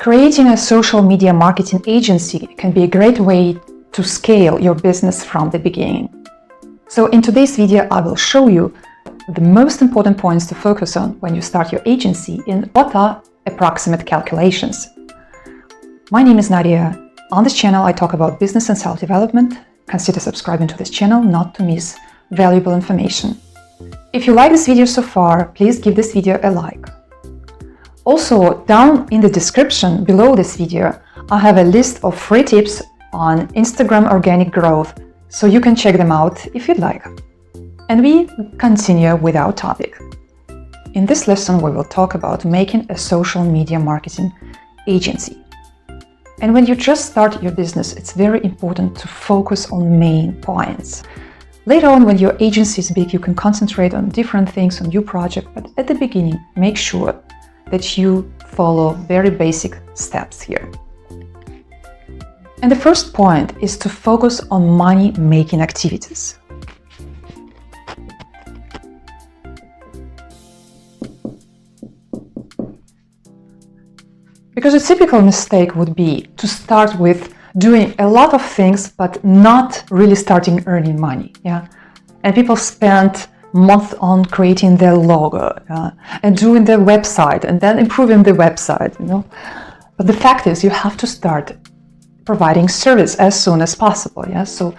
Creating a social media marketing agency can be a great way to scale your business from the beginning. So in today's video, I will show you the most important points to focus on when you start your agency and what are approximate calculations. My name is Nadia. On this channel, I talk about business and self-development. Consider subscribing to this channel not to miss valuable information. If you like this video so far, please give this video a like. Also, down in the description below this video, I have a list of free tips on Instagram organic growth, so you can check them out if you'd like. And we continue with our topic. In this lesson, we will talk about making a social media marketing agency. And when you just start your business, it's very important to focus on main points. Later on, when your agency is big, you can concentrate on different things, on your project, but at the beginning, make sure that you follow very basic steps here. And the first point is to focus on money-making activities. Because a typical mistake would be to start with doing a lot of things, but not really starting earning money. Yeah, and people spend months on creating their logo and doing their website and then improving the website. But the fact is, you have to start providing service as soon as possible. Yeah, so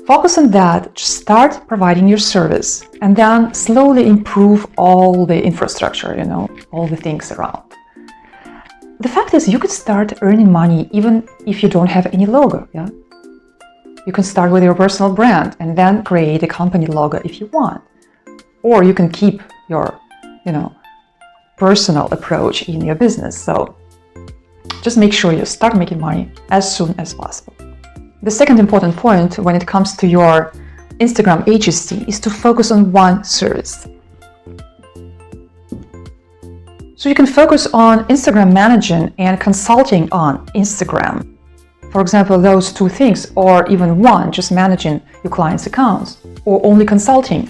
focus on that. Just start providing your service, and then slowly improve all the infrastructure. All the things around. The fact is, you could start earning money even if you don't have any logo. Yeah, you can start with your personal brand and then create a company logo if you want, or you can keep your, personal approach in your business. So just make sure you start making money as soon as possible. The second important point when it comes to your Instagram agency is to focus on one service. So you can focus on Instagram managing and consulting on Instagram. For example, those two things, or even one, just managing your clients' accounts, or only consulting.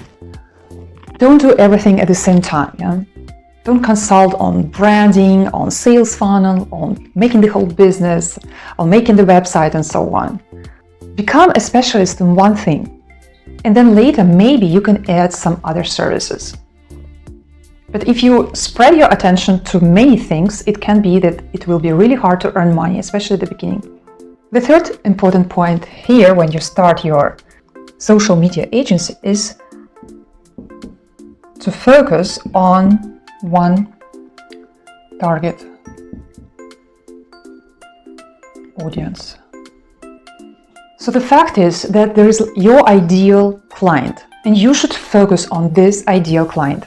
Don't do everything at the same time. Yeah? Don't consult on branding, on sales funnel, on making the whole business, on making the website, and so on. Become a specialist in one thing, and then later maybe you can add some other services. But if you spread your attention to many things, it can be that it will be really hard to earn money, especially at the beginning. The third important point here when you start your social media agency is to focus on one target audience. So the fact is that there is your ideal client, and you should focus on this ideal client.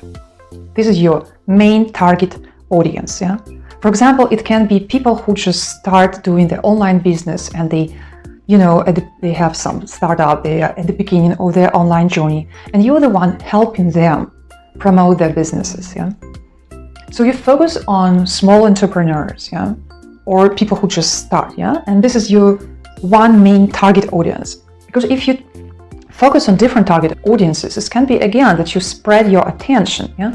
This is your main target audience. Yeah. For example, it can be people who just start doing their online business and they have some startup. They are at the beginning of their online journey, and you're the one helping them promote their businesses. Yeah. So you focus on small entrepreneurs. Yeah, or people who just start. Yeah, and this is your one main target audience. Because if you focus on different target audiences, it can be again that you spread your attention. Yeah.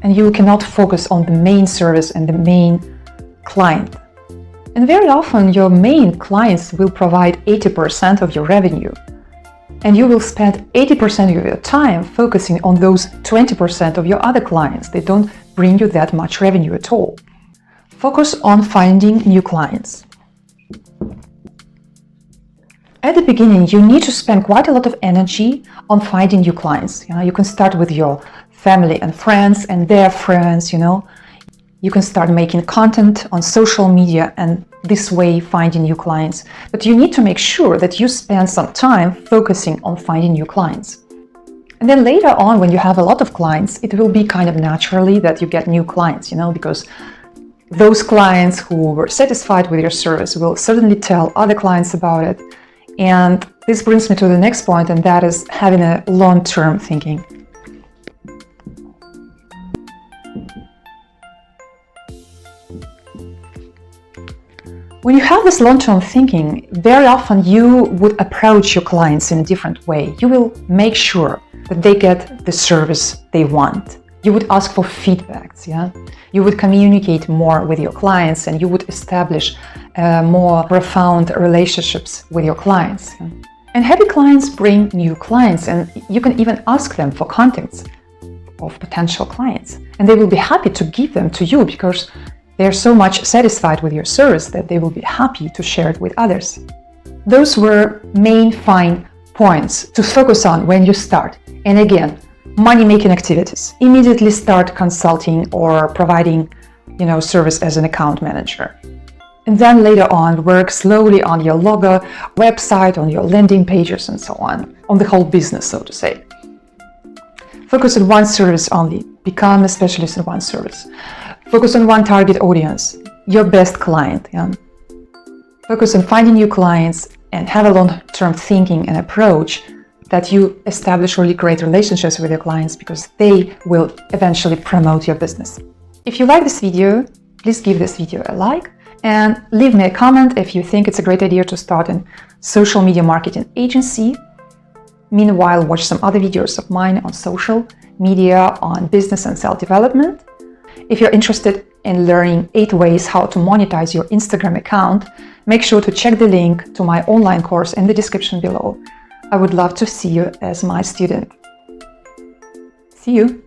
And you cannot focus on the main service and the main client. And very often your main clients will provide 80% of your revenue. And you will spend 80% of your time focusing on those 20% of your other clients. They don't bring you that much revenue at all. Focus on finding new clients. At the beginning, you need to spend quite a lot of energy on finding new clients. You can start with your family and friends and their friends. You can start making content on social media and this way finding new clients. But you need to make sure that you spend some time focusing on finding new clients. And then later on, when you have a lot of clients, it will be kind of naturally that you get new clients, because those clients who were satisfied with your service will certainly tell other clients about it. And this brings me to the next point, and that is having a long-term thinking. When you have this long-term thinking, very often you would approach your clients in a different way. You will make sure that they get the service they want. You would ask for feedbacks, yeah? You would communicate more with your clients, and you would establish more profound relationships with your clients. Yeah? And happy clients bring new clients, and you can even ask them for contacts of potential clients. And they will be happy to give them to you because they're so much satisfied with your service that they will be happy to share it with others. Those were main 5 points to focus on when you start. And again, money-making activities. Immediately start consulting or providing, service as an account manager. And then later on, work slowly on your logo, website, on your landing pages, and so on the whole business, so to say. Focus on one service only. Become a specialist in one service. Focus on one target audience, your best client. Yeah? Focus on finding new clients and have a long-term thinking and approach that you establish really great relationships with your clients because they will eventually promote your business. If you like this video, please give this video a like and leave me a comment if you think it's a great idea to start a social media marketing agency. Meanwhile, watch some other videos of mine on social media, on business and self-development. If you're interested in learning 8 ways how to monetize your Instagram account, make sure to check the link to my online course in the description below. I would love to see you as my student. See you!